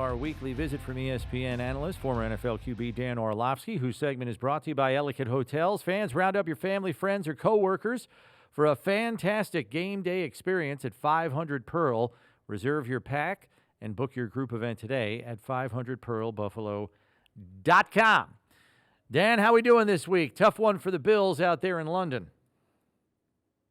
our weekly visit from ESPN analyst, former NFL QB Dan Orlovsky, whose segment is brought to you by Ellicott Hotels. Fans, round up your family, friends, or coworkers for a fantastic game day experience at 500 Pearl. Reserve your pack and book your group event today at 500pearlbuffalo.com. Dan, how we doing this week? Tough one for the Bills out there in London.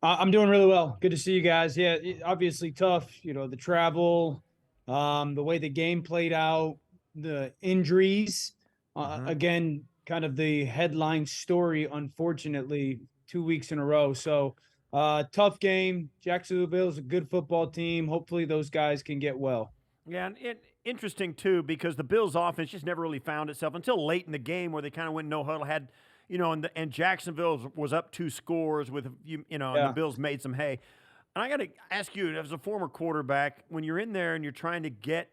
I'm doing really well. Good to see you guys. Yeah, obviously tough. The travel, the way the game played out, the injuries. Again, kind of the headline story, unfortunately, 2 weeks in a row. So tough game. Jacksonville is a good football team. Hopefully those guys can get well. Yeah, and interesting, too, because the Bills' offense just never really found itself until late in the game where they kind of went no huddle, had, and Jacksonville was up 2 scores with, and the Bills made some hay. And I got to ask you, as a former quarterback, when you're in there and you're trying to get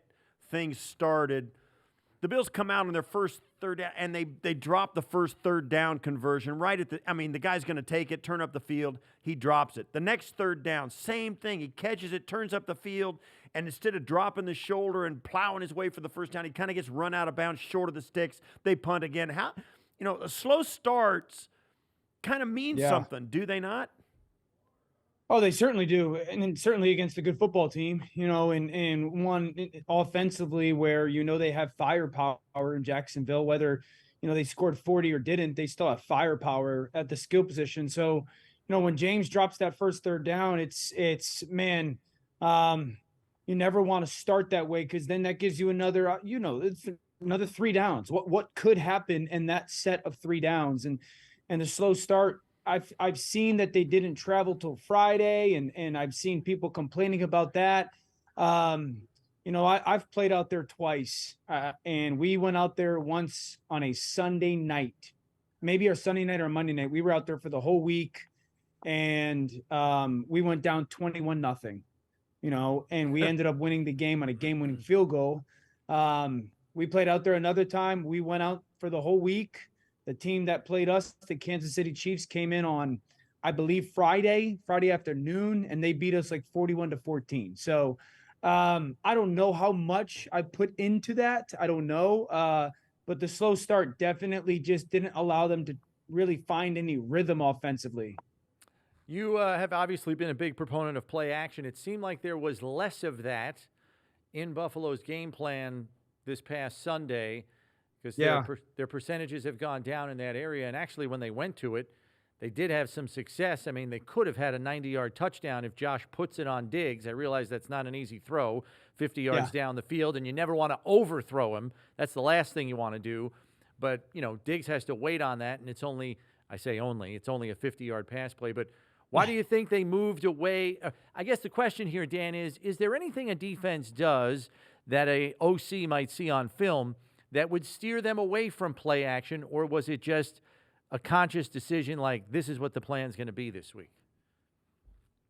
things started, the Bills come out on their first third down, and they drop the first third down conversion right at the guy's going to take it, turn up the field, he drops it. The next third down, same thing. He catches it, turns up the field, and instead of dropping the shoulder and plowing his way for the first down, he kind of gets run out of bounds short of the sticks. They punt again. Slow starts kind of mean something, do they not? Oh, they certainly do. And then certainly against a good football team, and one offensively where, they have firepower in Jacksonville, whether, they scored 40 or didn't, they still have firepower at the skill position. So, when James drops that first third down, it's man, you never want to start that way, because then that gives you another, it's another 3 downs. What could happen in that set of 3 downs? And the slow start, I've seen that they didn't travel till Friday, and I've seen people complaining about that. I've played out there twice, and we went out there once on a Sunday night, maybe our Sunday night or Monday night. We were out there for the whole week, and we went down 21-0. And we ended up winning the game on a game-winning field goal. We played out there another time. We went out for the whole week. The team that played us, the Kansas City Chiefs, came in on, I believe, Friday afternoon, and they beat us like 41-14. So I don't know how much I put into that. I don't know. But the slow start definitely just didn't allow them to really find any rhythm offensively. You have obviously been a big proponent of play action. It seemed like there was less of that in Buffalo's game plan this past Sunday, because their percentages have gone down in that area. And actually, when they went to it, they did have some success. I mean, they could have had a 90-yard touchdown if Josh puts it on Diggs. I realize that's not an easy throw, 50 yards down the field, and you never want to overthrow him. That's the last thing you want to do. But, Diggs has to wait on that, and it's only a 50-yard pass play. But why do you think they moved away? I guess the question here, Dan, is there anything a defense does that a OC might see on film that would steer them away from play action, or was it just a conscious decision like this is what the plan's going to be this week?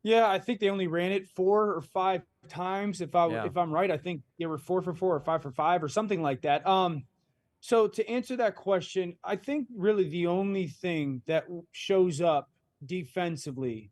Yeah, I think they only ran it 4 or 5 times. If I'm right, I think they were 4 for 4 or 5 for 5 or something like that. So to answer that question, I think really the only thing that shows up defensively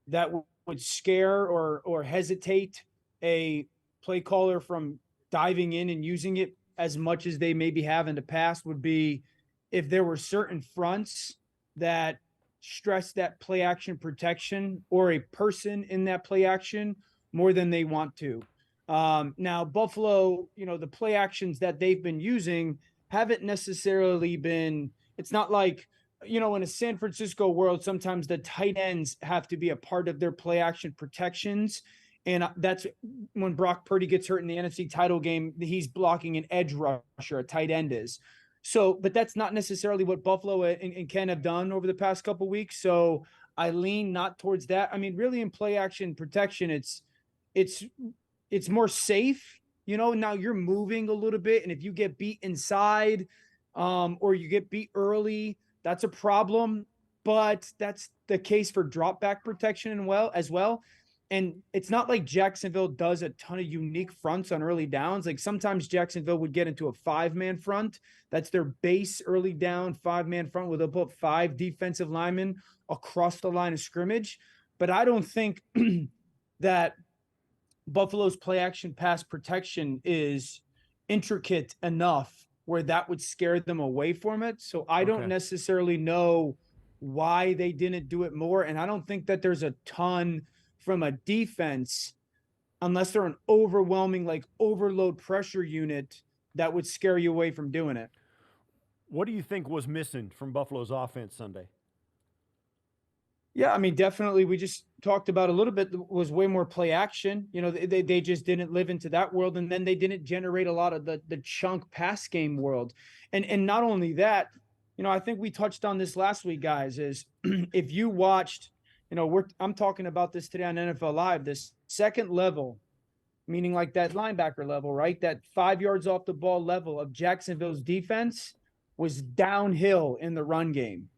that would scare or hesitate a play caller from diving in and using it as much as they maybe have in the past would be if there were certain fronts that stress that play action protection or a person in that play action more than they want to. Now, Buffalo, the play actions that they've been using haven't necessarily been, it's not like, in a San Francisco world, sometimes the tight ends have to be a part of their play action protections. And that's when Brock Purdy gets hurt in the NFC title game, he's blocking an edge rusher, a tight end is. So, but that's not necessarily what Buffalo and Ken have done over the past couple of weeks. So I lean not towards that. I mean, really in play action protection, it's more safe, now you're moving a little bit. And if you get beat inside or you get beat early, that's a problem. But that's the case for drop back protection as well. And it's not like Jacksonville does a ton of unique fronts on early downs. Like sometimes Jacksonville would get into a 5-man front. That's their base early down 5-man front where they'll put 5 defensive linemen across the line of scrimmage. But I don't think that Buffalo's play action pass protection is intricate enough where that would scare them away from it. So I don't necessarily know why they didn't do it more. And I don't think that there's a ton from a defense, unless they're an overwhelming, like overload pressure unit, that would scare you away from doing it. What do you think was missing from Buffalo's offense Sunday? Yeah, I mean, definitely. We just talked about a little bit, was way more play action. You know, they just didn't live into that world, and then they didn't generate a lot of the chunk pass game world. And not only that, you know, I think we touched on this last week, guys, is if you watched, you know, I'm talking about this today on NFL Live, this second level, meaning like that linebacker level, right? That 5 yards off the ball level of Jacksonville's defense was downhill in the run game.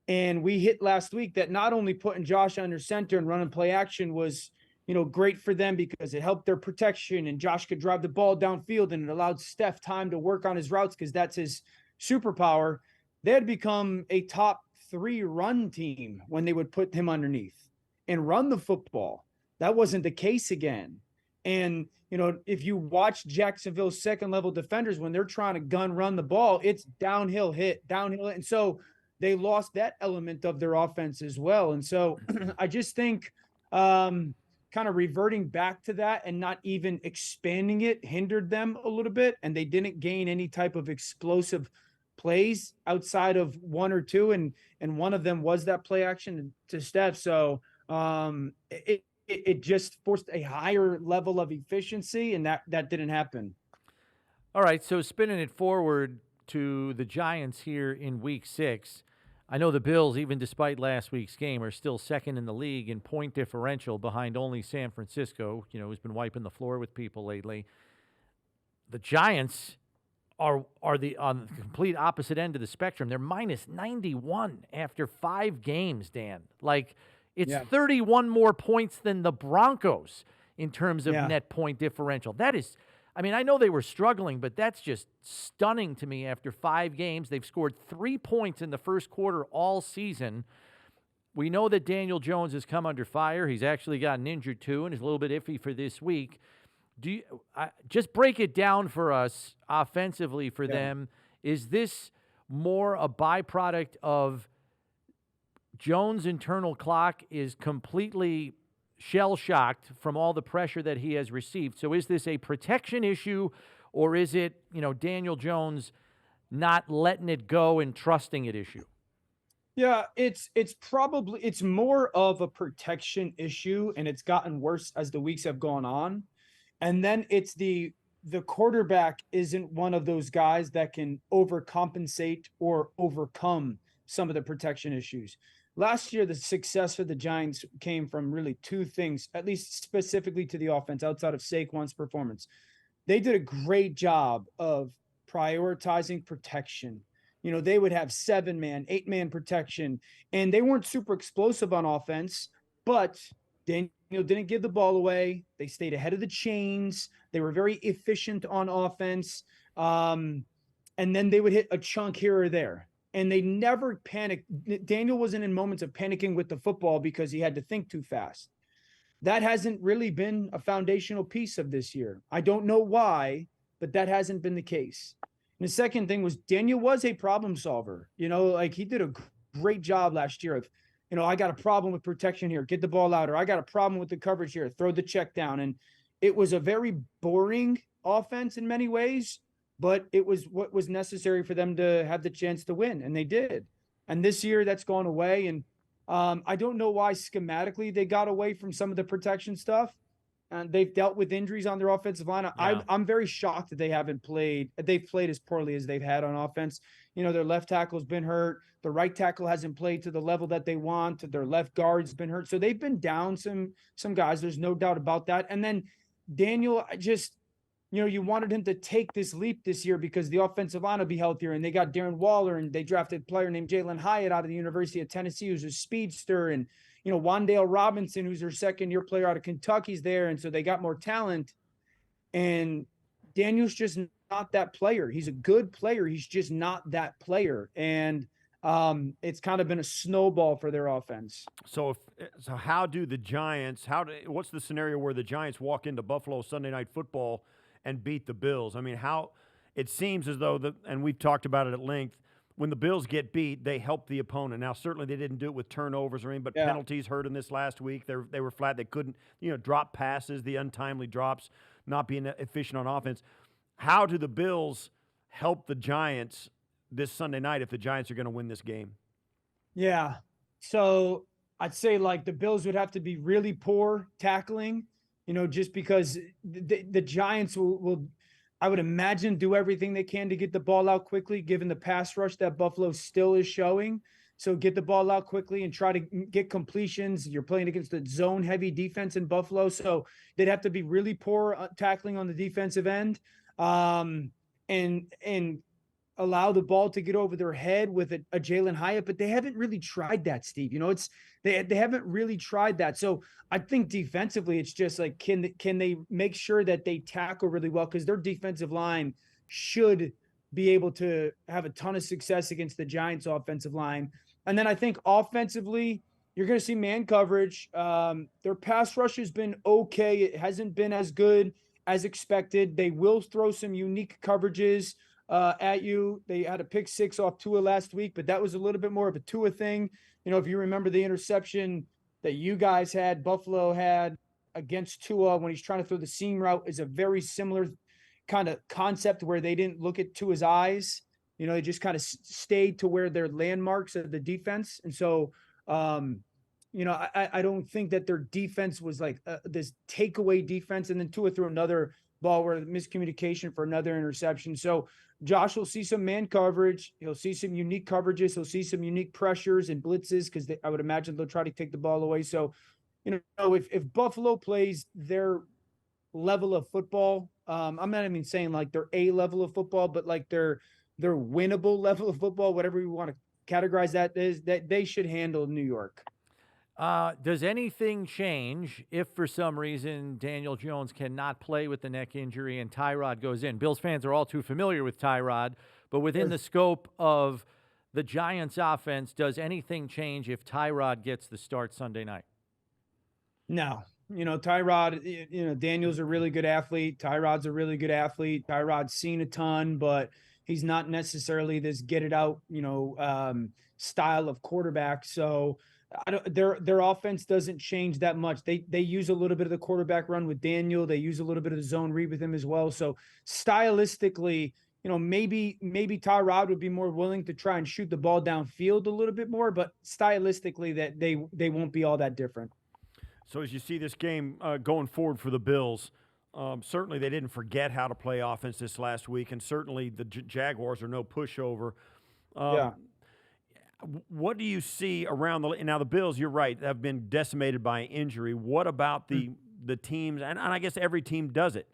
And we hit last week that not only putting Josh under center and running play action was, you know, great for them because it helped their protection and Josh could drive the ball downfield and it allowed Steph time to work on his routes because that's his superpower. They had become a top 3 run team when they would put him underneath and run the football. That wasn't the case again. And, you know, if you watch Jacksonville's second level defenders, when they're trying to gun run the ball, it's downhill hit. And so they lost that element of their offense as well. And so I just think kind of reverting back to that and not even expanding it hindered them a little bit. And they didn't gain any type of explosive plays outside of 1 or 2. And one of them was that play action to Steph. So it just forced a higher level of efficiency, and that didn't happen. All right, so spinning it forward to the Giants here in Week 6, I know the Bills, even despite last week's game, are still second in the league in point differential behind only San Francisco, you know, who's been wiping the floor with people lately. The Giants are on the complete opposite end of the spectrum. They're minus 91 after 5 games, Dan. Like, it's 31 more points than the Broncos in terms of net point differential. That is, I mean, I know they were struggling, but that's just stunning to me after 5 games. They've scored 3 points in the first quarter all season. We know that Daniel Jones has come under fire. He's actually gotten injured too and is a little bit iffy for this week. Do you just break it down for us offensively for them? Is this more a byproduct of Jones' internal clock is completely shell-shocked from all the pressure that he has received? So is this a protection issue, or is it, you know, Daniel Jones not letting it go and trusting it issue? Yeah, it's more of a protection issue, and it's gotten worse as the weeks have gone on. And then it's the quarterback isn't one of those guys that can overcompensate or overcome some of the protection issues. Last year, the success for the Giants came from really 2 things, at least specifically to the offense outside of Saquon's performance. They did a great job of prioritizing protection. You know, they would have 7-man, 8-man protection, and they weren't super explosive on offense, but Daniel didn't give the ball away. They stayed ahead of the chains. They were very efficient on offense. And then they would hit a chunk here or there. And they never panicked. Daniel wasn't in moments of panicking with the football because he had to think too fast. That hasn't really been a foundational piece of this year. I don't know why, but that hasn't been the case. And the second thing was Daniel was a problem solver. You know, like he did a great job last year of, you know, I got a problem with protection here, get the ball out, or I got a problem with the coverage here, throw the check down. And it was a very boring offense in many ways, but it was what was necessary for them to have the chance to win, and they did. And this year that's gone away. And I don't know why schematically they got away from some of the protection stuff. And they've dealt with injuries on their offensive line. Yeah. I'm very shocked that they've played as poorly as they've had on offense. You know, their left tackle's been hurt. The right tackle hasn't played to the level that they want. Their left guard's been hurt. So they've been down some guys. There's no doubt about that. And then Daniel, you know, you wanted him to take this leap this year because the offensive line will be healthier. And they got Darren Waller, and they drafted a player named Jalen Hyatt out of the University of Tennessee, who's a speedster. And, you know, Wan'Dale Robinson, who's their second-year player out of Kentucky's there. And so they got more talent. And Daniel's just not that player. He's a good player. He's just not that player. And it's kind of been a snowball for their offense. So how do the Giants, what's the scenario where the Giants walk into Buffalo Sunday Night Football and beat the Bills. I mean, how it seems as though and we've talked about it at length. When the Bills get beat, they help the opponent. Now, certainly they didn't do it with turnovers or anything, but penalties hurt them this last week. They were flat. They couldn't, drop passes, the untimely drops, not being efficient on offense. How do the Bills help the Giants this Sunday night if the Giants are going to win this game? Yeah. So I'd say like the Bills would have to be really poor tackling, just because the Giants will I would imagine do everything they can to get the ball out quickly, given the pass rush that Buffalo still is showing. So get the ball out quickly and try to get completions. You're playing against the zone heavy defense in Buffalo. So they'd have to be really poor tackling on the defensive end. And allow the ball to get over their head with a Jalen Hyatt, but they haven't really tried that, Steve. They haven't really tried that. So I think defensively, it's just like, can they make sure that they tackle really well? Because their defensive line should be able to have a ton of success against the Giants' offensive line. And then I think offensively, you're going to see man coverage. Their pass rush has been okay. It hasn't been as good as expected. They will throw some unique coverages at you. They had a pick 6 off Tua last week, but that was a little bit more of a Tua thing. If you remember the interception that you guys had, Buffalo had against Tua when he's trying to throw the seam route, is a very similar kind of concept where they didn't look at Tua's eyes. They just kind of stayed to where their landmarks of the defense. And so, I don't think that their defense was like this takeaway defense. And then Tua threw another ball where miscommunication for another interception. So Josh will see some man coverage. He'll see some unique coverages. He'll see some unique pressures and blitzes because I would imagine they'll try to take the ball away. So, if Buffalo plays their level of football, I'm not even saying like their A level of football, but like their winnable level of football, whatever you want to categorize that is, that they should handle New York. Does anything change if for some reason Daniel Jones cannot play with the neck injury and Tyrod goes in? Bills fans are all too familiar with Tyrod, but within the scope of the Giants offense, does anything change if Tyrod gets the start Sunday night? No. Tyrod, Daniel's a really good athlete. Tyrod's a really good athlete. Tyrod's seen a ton, but he's not necessarily this get it out, style of quarterback. So their offense doesn't change that much. They use a little bit of the quarterback run with Daniel. They use a little bit of the zone read with him as well. So stylistically, maybe Tyrod would be more willing to try and shoot the ball downfield a little bit more, but stylistically that they won't be all that different. So as you see this game going forward for the Bills, certainly they didn't forget how to play offense this last week, and certainly the Jaguars are no pushover. What do you see around now the Bills, you're right, have been decimated by injury. What about the teams, and I guess every team does it.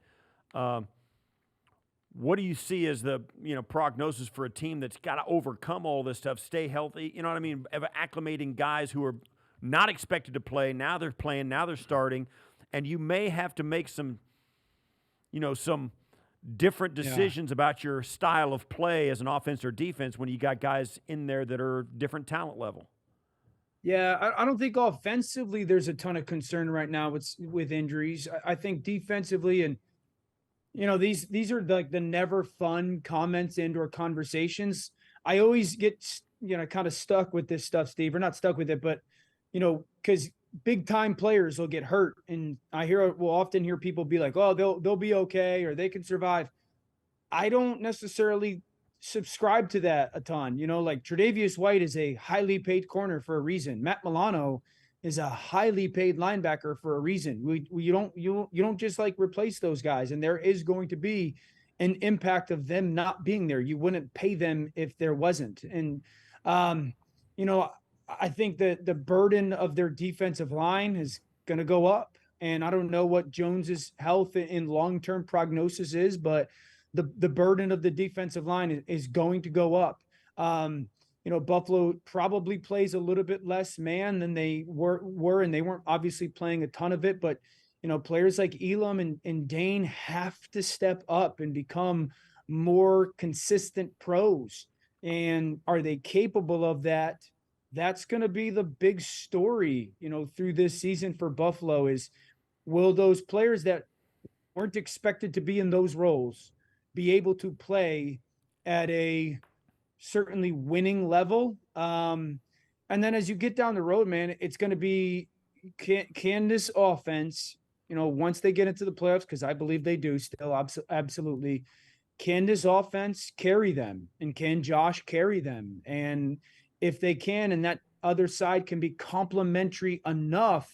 What do you see as the prognosis for a team that's got to overcome all this stuff, stay healthy, you know what I mean, acclimating guys who are not expected to play, now they're playing, now they're starting, and you may have to make some different decisions about your style of play as an offense or defense when you got guys in there that are different talent level. Yeah, I don't think offensively there's a ton of concern right now with injuries. I think defensively, and these are like the never fun comments and/or conversations. I always get kind of stuck with this stuff, Steve. Or not stuck with it, but because big time players will get hurt, and we'll often hear people be like, "Oh, they'll be okay, or they can survive." I don't necessarily subscribe to that a ton. Like Tre'Davious White is a highly paid corner for a reason. Matt Milano is a highly paid linebacker for a reason. You don't just like replace those guys, and there is going to be an impact of them not being there. You wouldn't pay them if there wasn't, and I think that the burden of their defensive line is going to go up, and I don't know what Jones's health and long-term prognosis is, but the burden of the defensive line is going to go up. Buffalo probably plays a little bit less man than they were, and they weren't obviously playing a ton of it, but players like Elam and Dane have to step up and become more consistent pros. And are they capable of that? That's going to be the big story, through this season for Buffalo is, will those players that weren't expected to be in those roles be able to play at a certainly winning level. And then as you get down the road, man, it's going to be, can this offense, once they get into the playoffs, because I believe they do still, absolutely, can this offense carry them? And can Josh carry them? And if they can, and that other side can be complementary enough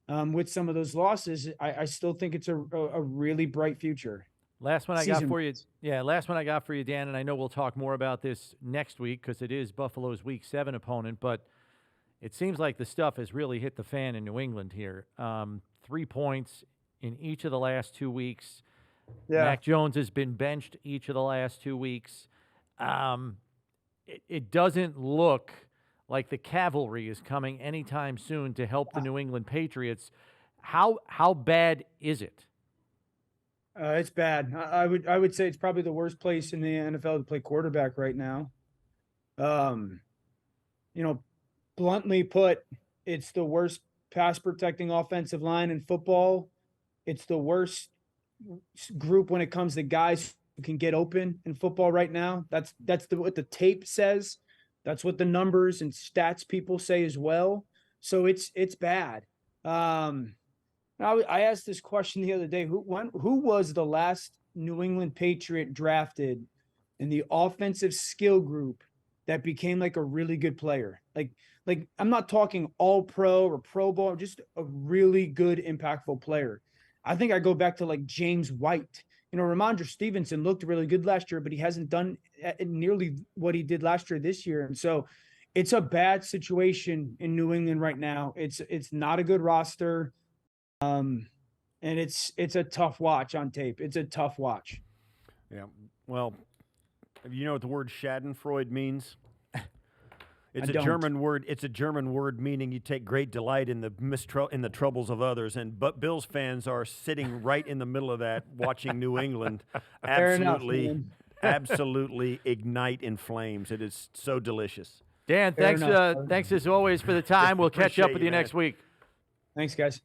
with some of those losses, I still think it's a really bright future. Last one I got for you. Yeah, last one I got for you, Dan, and I know we'll talk more about this next week because it is Buffalo's Week 7 opponent, but it seems like the stuff has really hit the fan in New England here. 3 points in each of the last 2 weeks. Yeah. Mac Jones has been benched each of the last 2 weeks. It doesn't look like the cavalry is coming anytime soon to help the New England Patriots. How bad is it? It's bad. I would say it's probably the worst place in the NFL to play quarterback right now. Bluntly put, it's the worst pass protecting offensive line in football. It's the worst group when it comes to guys who can get open in football right now. That's what the tape says. That's what the numbers and stats people say as well. So it's bad. I asked this question the other day. Who was the last New England Patriot drafted in the offensive skill group that became like a really good player? Like I'm not talking all pro or Pro Bowl, just a really good, impactful player. I think I go back to like James White. Ramondre Stevenson looked really good last year, but he hasn't done nearly what he did last year this year. And so it's a bad situation in New England right now. It's not a good roster. And it's a tough watch on tape. It's a tough watch. Yeah. Well, you know what the word Schadenfreude means? It's a German word. It's a German word meaning you take great delight in the troubles of others. But Bills fans are sitting right in the middle of that, watching New England absolutely ignite in flames. It is so delicious. Dan, thanks as always for the time. We'll catch up with you next week. Thanks, guys.